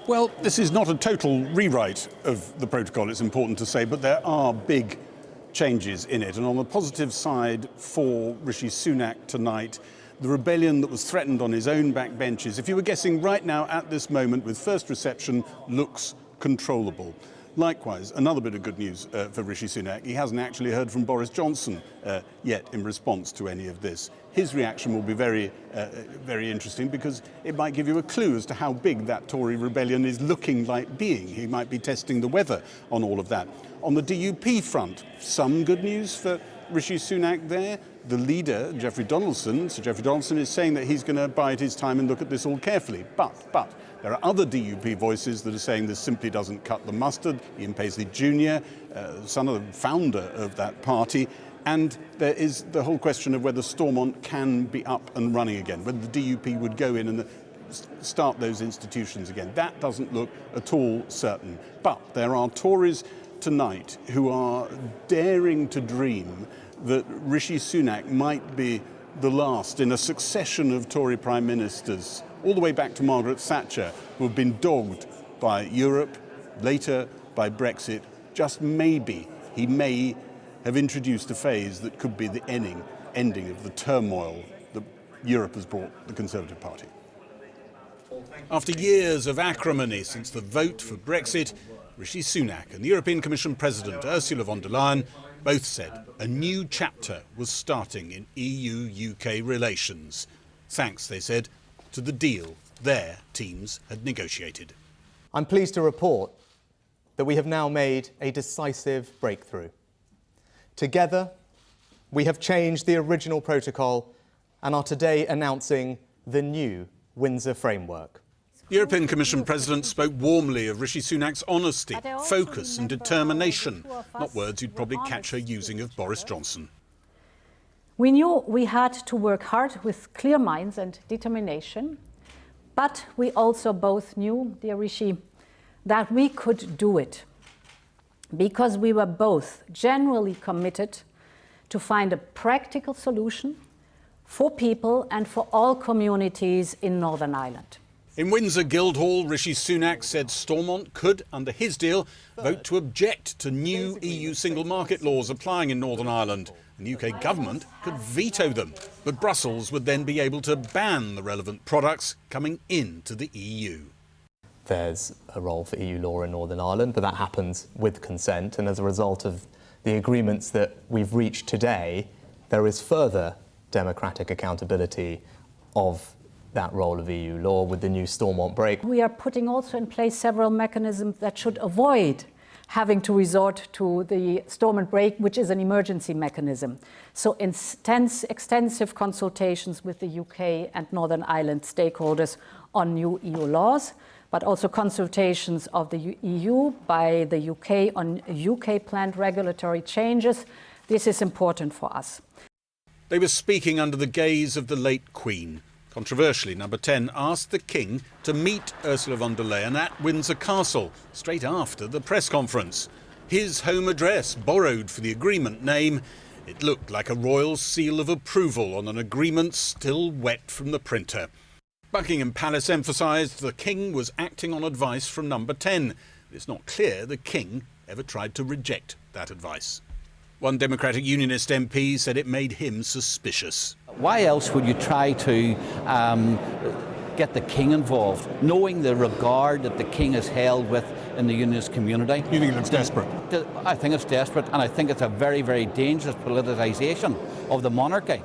Well, this is not a total rewrite of the protocol, it's important to say, but there are big changes in it. And on the positive side for Rishi Sunak tonight, the rebellion that was threatened on his own backbenches, if you were guessing right now at this moment with first reception, looks controllable. Likewise, another bit of good news for Rishi Sunak. He hasn't actually heard from Boris Johnson yet in response to any of this. His reaction will be very interesting because it might give you a clue as to how big that Tory rebellion is looking like being. He might be testing the weather on all of that. On the DUP front, some good news for Rishi Sunak there. The leader, Sir Geoffrey Donaldson, is saying that he's going to bide his time and look at this all carefully. But there are other DUP voices that are saying this simply doesn't cut the mustard. Ian Paisley Jr., son of the founder of that party. And there is the whole question of whether Stormont can be up and running again, whether the DUP would go in and start those institutions again. That doesn't look at all certain. But there are Tories tonight who are daring to dream that Rishi Sunak might be the last in a succession of Tory prime ministers, all the way back to Margaret Thatcher, who have been dogged by Europe, later by Brexit. Just maybe he may have introduced a phase that could be the ending of the turmoil that Europe has brought the Conservative Party. After years of acrimony since the vote for Brexit, Rishi Sunak and the European Commission President Ursula von der Leyen both said a new chapter was starting in EU-UK relations. Thanks, they said, to the deal their teams had negotiated. I'm pleased to report that we have now made a decisive breakthrough. Together, we have changed the original protocol and are today announcing the new Windsor framework. The European Commission President spoke warmly of Rishi Sunak's honesty, focus and determination, not words you'd probably catch her using of Boris Johnson. We knew we had to work hard with clear minds and determination, but we also both knew, dear Rishi, that we could do it because we were both genuinely committed to find a practical solution for people and for all communities in Northern Ireland. In Windsor Guildhall, Rishi Sunak said Stormont could, under his deal, vote to object to new EU single market laws applying in Northern Ireland. The UK government could veto them, but Brussels would then be able to ban the relevant products coming into the EU. There's a role for EU law in Northern Ireland, but that happens with consent, and as a result of the agreements that we've reached today, there is further democratic accountability of that role of EU law with the new Stormont break. We are putting also in place several mechanisms that should avoid having to resort to the Stormont break, which is an emergency mechanism. So extensive consultations with the UK and Northern Ireland stakeholders on new EU laws, but also consultations of the EU by the UK on UK-planned regulatory changes. This is important for us. They were speaking under the gaze of the late Queen. Controversially, Number 10 asked the King to meet Ursula von der Leyen at Windsor Castle straight after the press conference. His home address, borrowed for the agreement name, it looked like a royal seal of approval on an agreement still wet from the printer. Buckingham Palace emphasised the King was acting on advice from Number 10. It's not clear the King ever tried to reject that advice. One Democratic Unionist MP said it made him suspicious. Why else would you try to get the King involved, knowing the regard that the King is held with in the Unionist community? You think it's desperate? I think it's desperate, and I think it's a very, very dangerous politicisation of the monarchy.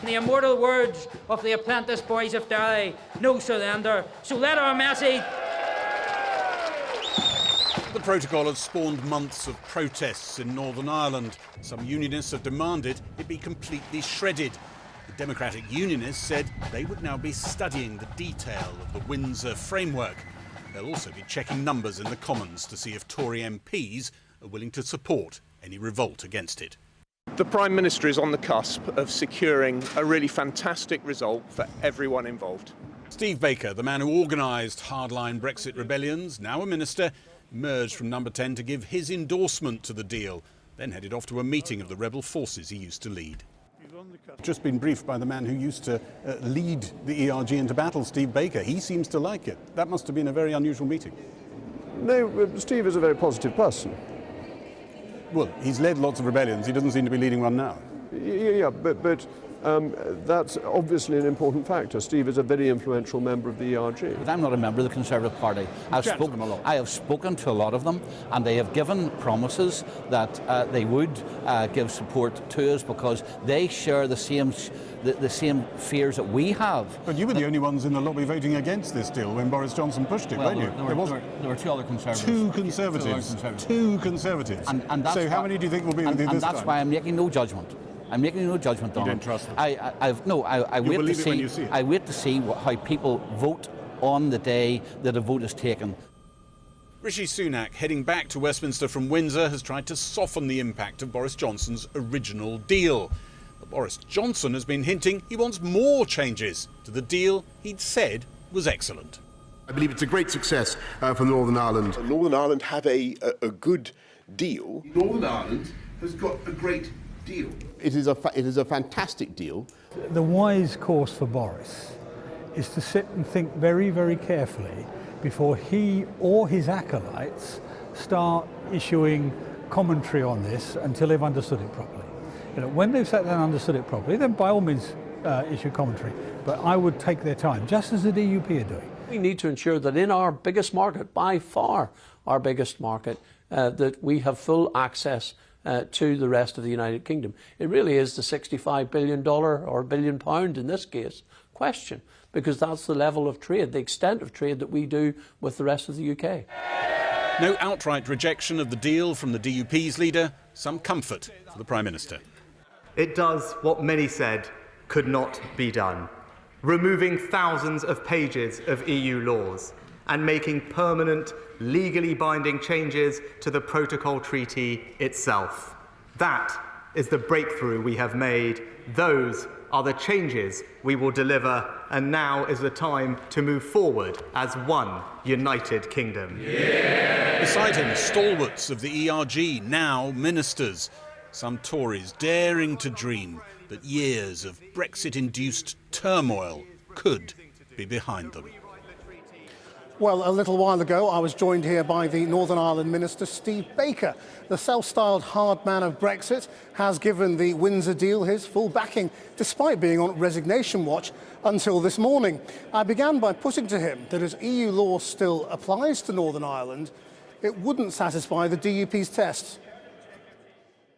The immortal words of the apprentice boys of Derry, no surrender. So let our message... The protocol has spawned months of protests in Northern Ireland. Some unionists have demanded it be completely shredded. The Democratic Unionists said they would now be studying the detail of the Windsor framework. They'll also be checking numbers in the Commons to see if Tory MPs are willing to support any revolt against it. The Prime Minister is on the cusp of securing a really fantastic result for everyone involved. Steve Baker, the man who organised hardline Brexit rebellions, now a minister, emerged from Number 10 to give his endorsement to the deal, then headed off to a meeting of the rebel forces he used to lead. Just been briefed by the man who used to lead the ERG into battle, Steve Baker. He seems to like it. That must have been a very unusual meeting. No, Steve is a very positive person. Well, he's led lots of rebellions. He doesn't seem to be leading one now. Yeah, but that's obviously an important factor. Steve is a very influential member of the ERG. But I'm not a member of the Conservative Party. I have spoken to a lot of them, and they have given promises that they would give support to us because they share the same fears that we have. But you were the only ones in the lobby voting against this deal when Boris Johnson pushed it, weren't you? There were two other Conservatives. Two Conservatives. And that's so how many do you think will be with you this time? And that's why I'm making no judgment. I'm making no judgment on it. You don't trust them? I wait to see how people vote on the day that a vote is taken. Rishi Sunak, heading back to Westminster from Windsor, has tried to soften the impact of Boris Johnson's original deal. But Boris Johnson has been hinting he wants more changes to the deal he'd said was excellent. I believe it's a great success for Northern Ireland. Northern Ireland have a good deal. Northern Ireland has got a great deal. It is a fantastic deal. The wise course for Boris is to sit and think very, very carefully before he or his acolytes start issuing commentary on this until they've understood it properly. When they've sat down and understood it properly, then by all means issue commentary. But I would take their time, just as the DUP are doing. We need to ensure that in our biggest market, by far our biggest market, that we have full access to the rest of the United Kingdom. It really is the $65 billion or £1 billion in this case question, because that's the level of trade, the extent of trade that we do with the rest of the UK. No outright rejection of the deal from the DUP's leader, some comfort for the Prime Minister. It does what many said could not be done, removing thousands of pages of EU laws and making permanent, legally binding changes to the Protocol Treaty itself. That is the breakthrough we have made. Those are the changes we will deliver, and now is the time to move forward as one United Kingdom. Yeah. Beside him, stalwarts of the ERG, now ministers. Some Tories daring to dream that years of Brexit-induced turmoil could be behind them. Well, a little while ago, I was joined here by the Northern Ireland Minister, Steve Baker. The self-styled hard man of Brexit has given the Windsor deal his full backing, despite being on resignation watch until this morning. I began by putting to him that as EU law still applies to Northern Ireland, it wouldn't satisfy the DUP's test.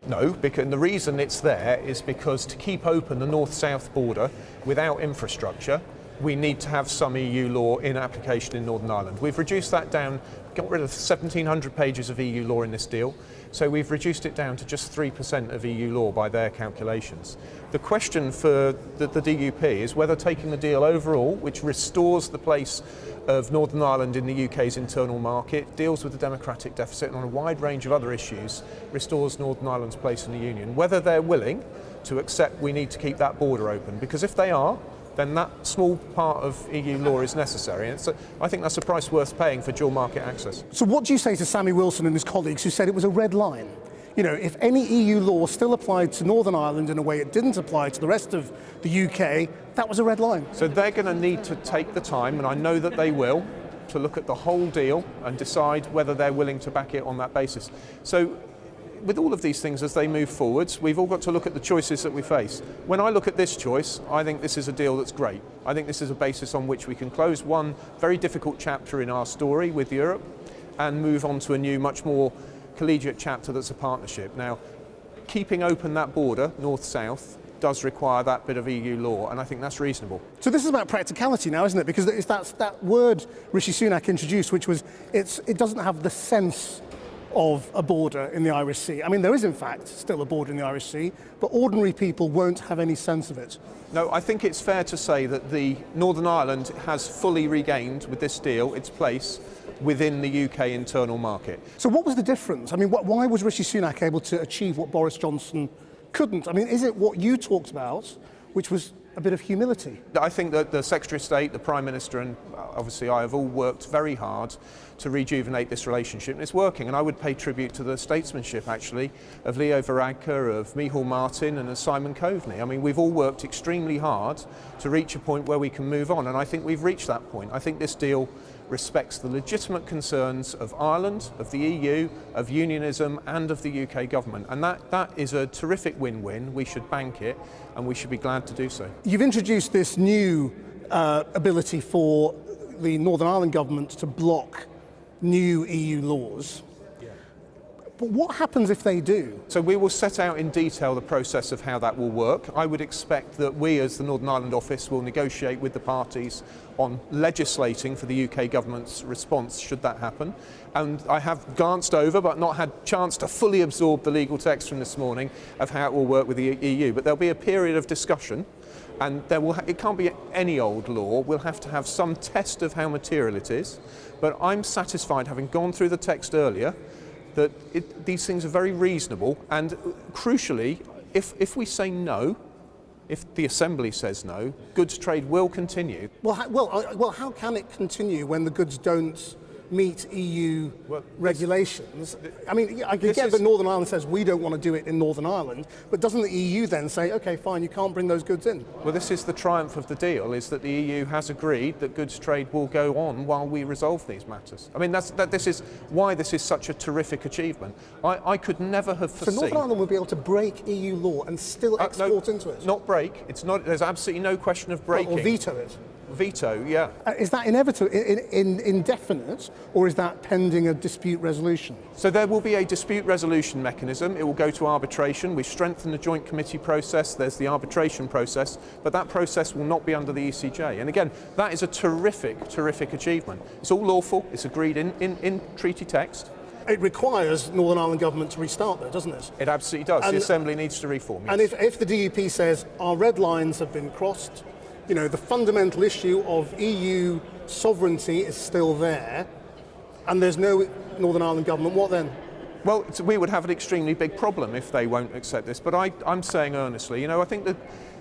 No, because the reason it's there is because to keep open the north-south border without infrastructure, we need to have some EU law in application in Northern Ireland. We've reduced that down, got rid of 1,700 pages of EU law in this deal, so we've reduced it down to just 3% of EU law by their calculations. The question for the DUP is whether taking the deal overall, which restores the place of Northern Ireland in the UK's internal market, deals with the democratic deficit and on a wide range of other issues, restores Northern Ireland's place in the Union, whether they're willing to accept we need to keep that border open. Because if they are, then that small part of EU law is necessary. And I think that's a price worth paying for dual market access. So what do you say to Sammy Wilson and his colleagues who said it was a red line? You know, if any EU law still applied to Northern Ireland in a way it didn't apply to the rest of the UK, that was a red line. So they're going to need to take the time, and I know that they will, to look at the whole deal and decide whether they're willing to back it on that basis. So with all of these things as they move forwards, we've all got to look at the choices that we face. When I look at this choice, I think this is a deal that's great. I think this is a basis on which we can close one very difficult chapter in our story with Europe and move on to a new, much more collegiate chapter that's a partnership. Now, keeping open that border, north-south, does require that bit of EU law, and I think that's reasonable. So this is about practicality now, isn't it? Because it's that word Rishi Sunak introduced, which was it doesn't have the sense of a border in the Irish Sea. I mean, there is in fact still a border in the Irish Sea, but ordinary people won't have any sense of it. No, I think it's fair to say that the Northern Ireland has fully regained, with this deal, its place within the UK internal market. So what was the difference? I mean, why was Rishi Sunak able to achieve what Boris Johnson couldn't? I mean, is it what you talked about, which was a bit of humility? I think that the Secretary of State, the Prime Minister and obviously I have all worked very hard to rejuvenate this relationship, and it's working. And I would pay tribute to the statesmanship actually of Leo Varadkar, of Micheál Martin and of Simon Coveney. I mean, we've all worked extremely hard to reach a point where we can move on, and I think we've reached that point. I think this deal respects the legitimate concerns of Ireland, of the EU, of unionism and of the UK government, and that is a terrific win-win. We should bank it and we should be glad to do so. You've introduced this new ability for the Northern Ireland government to block new EU laws. But what happens if they do? So we will set out in detail the process of how that will work. I would expect that we as the Northern Ireland Office will negotiate with the parties on legislating for the UK government's response should that happen. And I have glanced over but not had chance to fully absorb the legal text from this morning of how it will work with the EU. But there'll be a period of discussion, and it can't be any old law. We'll have to have some test of how material it is. But I'm satisfied, having gone through the text earlier, that these things are very reasonable, and crucially, if we say no, if the Assembly says no, goods trade will continue. Well, how can it continue when the goods don't meet EU regulations? I mean, I can get that Northern Ireland says we don't want to do it in Northern Ireland, but doesn't the EU then say, okay, fine, you can't bring those goods in? Well, this is the triumph of the deal, is that the EU has agreed that goods trade will go on while we resolve these matters. I mean, this is why this is such a terrific achievement. I could never have foreseen... So Northern Ireland would be able to break EU law and still export into it? Not break. It's not. There's absolutely no question of breaking. Or veto it? Veto, yeah. Is that inevitable, indefinite, or is that pending a dispute resolution? So there will be a dispute resolution mechanism. It will go to arbitration. We've strengthened the joint committee process. There's the arbitration process, but that process will not be under the ECJ. And again, that is a terrific, terrific achievement. It's all lawful. It's agreed in treaty text. It requires Northern Ireland government to restart though, doesn't it? It absolutely does. The Assembly needs to reform. Yes. And if the DUP says our red lines have been crossed, you know, the fundamental issue of EU sovereignty is still there, and there's no Northern Ireland government, what then? Well, we would have an extremely big problem if they won't accept this. But I'm saying earnestly, I think that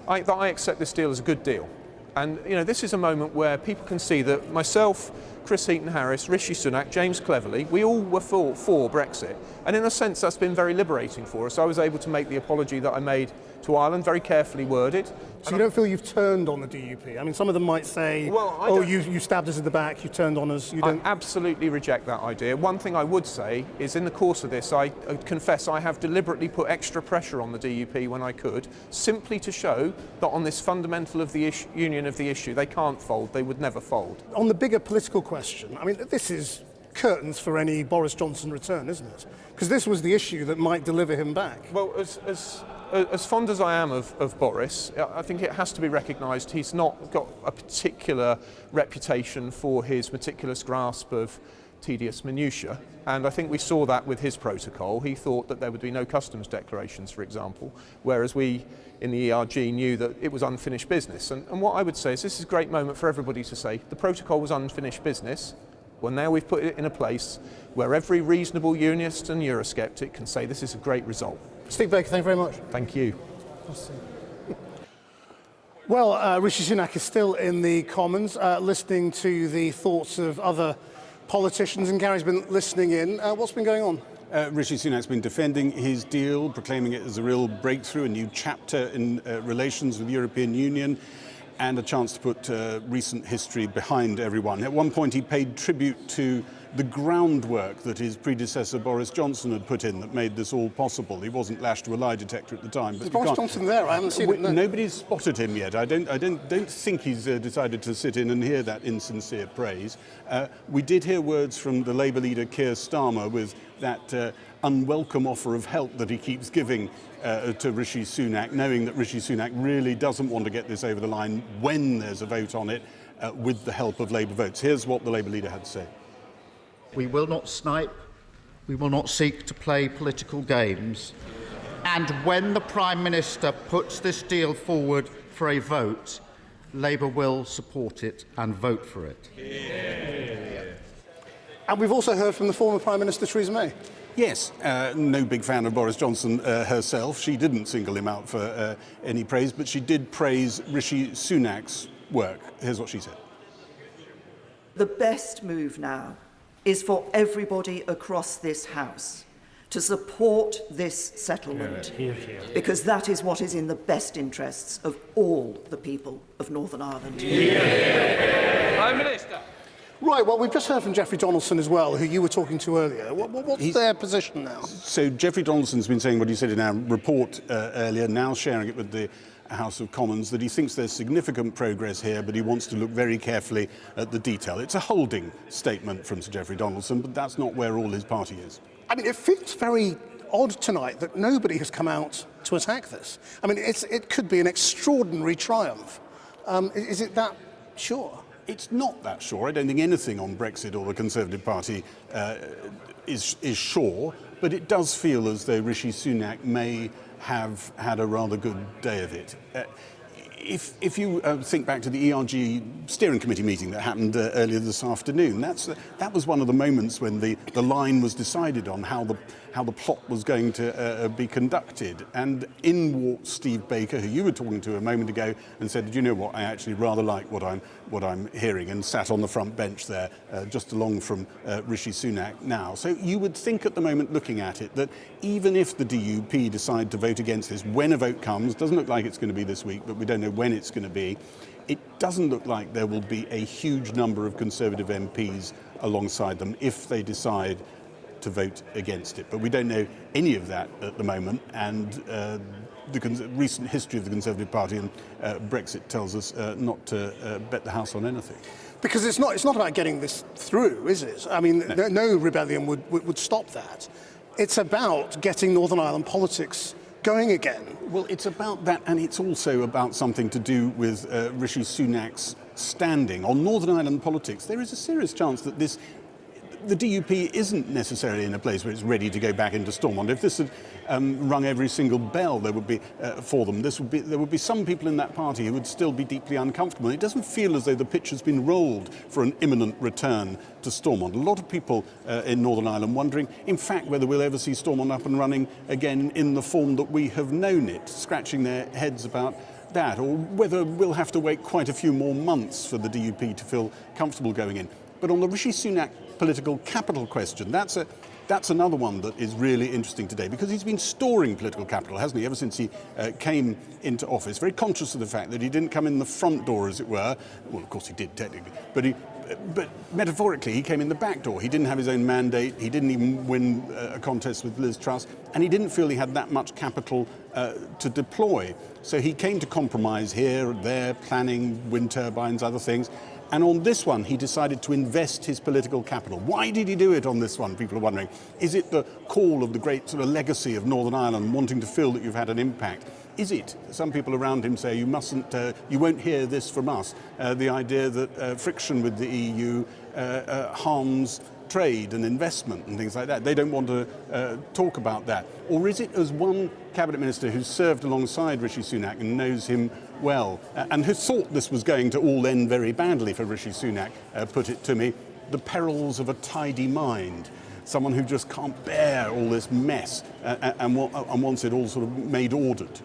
I accept this deal as a good deal. And, this is a moment where people can see that myself, Chris Heaton-Harris, Rishi Sunak, James Cleverly, we all were for Brexit. And in a sense, that's been very liberating for us. I was able to make the apology that I made to Ireland, very carefully worded. So you don't feel you've turned on the DUP? I mean, some of them might say, you stabbed us in the back, you turned on us. I absolutely reject that idea. One thing I would say is in the course of this, I confess I have deliberately put extra pressure on the DUP when I could, simply to show that on this fundamental of the union of the issue, they can't fold, they would never fold. On the bigger political question, I mean, this is curtains for any Boris Johnson return, isn't it? Because this was the issue that might deliver him back. Well, as fond as I am of Boris, I think it has to be recognised he's not got a particular reputation for his meticulous grasp of tedious minutiae, and I think we saw that with his protocol. He thought that there would be no customs declarations, for example, whereas we in the ERG knew that it was unfinished business. And what I would say is this is a great moment for everybody to say the protocol was unfinished business. Well, now we've put it in a place where every reasonable unionist and Eurosceptic can say this is a great result. Steve Baker, thank you very much. Thank you. Well, Rishi Sunak is still in the Commons, listening to the thoughts of other politicians, and Gary's been listening in. What's been going on? Rishi Sunak's been defending his deal, proclaiming it as a real breakthrough, a new chapter in relations with the European Union, and a chance to put recent history behind everyone. At one point he paid tribute to the groundwork that his predecessor Boris Johnson had put in that made this all possible. He wasn't lashed to a lie detector at the time. Is Boris Johnson there? I haven't seen him. No. Nobody's spotted him yet. I don't think he's decided to sit in and hear that insincere praise. We did hear words from the Labour leader Keir Starmer with that unwelcome offer of help that he keeps giving to Rishi Sunak, knowing that Rishi Sunak really doesn't want to get this over the line when there's a vote on it with the help of Labour votes. Here's what the Labour leader had to say. We will not snipe, we will not seek to play political games. And when the Prime Minister puts this deal forward for a vote, Labour will support it and vote for it. And we've also heard from the former Prime Minister Theresa May. Yes, no big fan of Boris Johnson herself. She didn't single him out for any praise, but she did praise Rishi Sunak's work. Here's what she said. The best move now is for everybody across this House to support this settlement, because that is what is in the best interests of all the people of Northern Ireland. Prime Minister. Right, well, we've just heard from Geoffrey Donaldson as well, who you were talking to earlier. What's their position now? So Geoffrey Donaldson's been saying what he said in our report earlier, now sharing it with the House of Commons, that he thinks there's significant progress here, but he wants to look very carefully at the detail. It's a holding statement from Sir Geoffrey Donaldson, but that's not where all his party is. I mean, it feels very odd tonight that nobody has come out to attack this. I mean, it could be an extraordinary triumph. Is it that sure? It's not that sure. I don't think anything on Brexit or the Conservative Party is sure, but it does feel as though Rishi Sunak may have had a rather good day of it. If you think back to the ERG steering committee meeting that happened earlier this afternoon, that was one of the moments when the line was decided on how the plot was going to be conducted. And in walked Steve Baker, who you were talking to a moment ago, and said, "Do you know what? I actually rather like what I'm hearing," and sat on the front bench there, just along from Rishi Sunak now. So you would think at the moment, looking at it, that even if the DUP decide to vote against this, when a vote comes, doesn't look like it's going to be this week, but we don't know when it's going to be, it doesn't look like there will be a huge number of Conservative MPs alongside them if they decide to vote against it. But we don't know any of that at the moment, and the recent history of the Conservative Party and Brexit tells us not to bet the house on anything. Because it's not about getting this through, is it? I mean, no rebellion would stop that. It's about getting Northern Ireland politics going again. Well, it's about that, and it's also about something to do with Rishi Sunak's standing. On Northern Ireland politics, there is a serious chance that the DUP isn't necessarily in a place where it's ready to go back into Stormont. If this had rung every single bell there would be for them, there would be some people in that party who would still be deeply uncomfortable. It doesn't feel as though the pitch has been rolled for an imminent return to Stormont. A lot of people in Northern Ireland wondering, in fact, whether we'll ever see Stormont up and running again in the form that we have known it, scratching their heads about that, or whether we'll have to wait quite a few more months for the DUP to feel comfortable going in. But on the Rishi Sunak political capital question, that's another one that is really interesting today, because he's been storing political capital, hasn't he, ever since he came into office, very conscious of the fact that he didn't come in the front door, as it were. Well, of course he did technically, but metaphorically he came in the back door. He didn't have his own mandate, he didn't even win a contest with Liz Truss, and he didn't feel he had that much capital to deploy. So he came to compromise here, there, planning, wind turbines, other things. And on this one, he decided to invest his political capital. Why did he do it on this one, people are wondering? Is it the call of the great sort of legacy of Northern Ireland, wanting to feel that you've had an impact? Is it? Some people around him say you won't hear this from us. The idea that friction with the EU harms trade and investment and things like that. They don't want to talk about that. Or is it, as one cabinet minister who served alongside Rishi Sunak and knows him well, and who thought this was going to all end very badly for Rishi Sunak, put it to me, the perils of a tidy mind. Someone who just can't bear all this mess and wants it all sort of made ordered.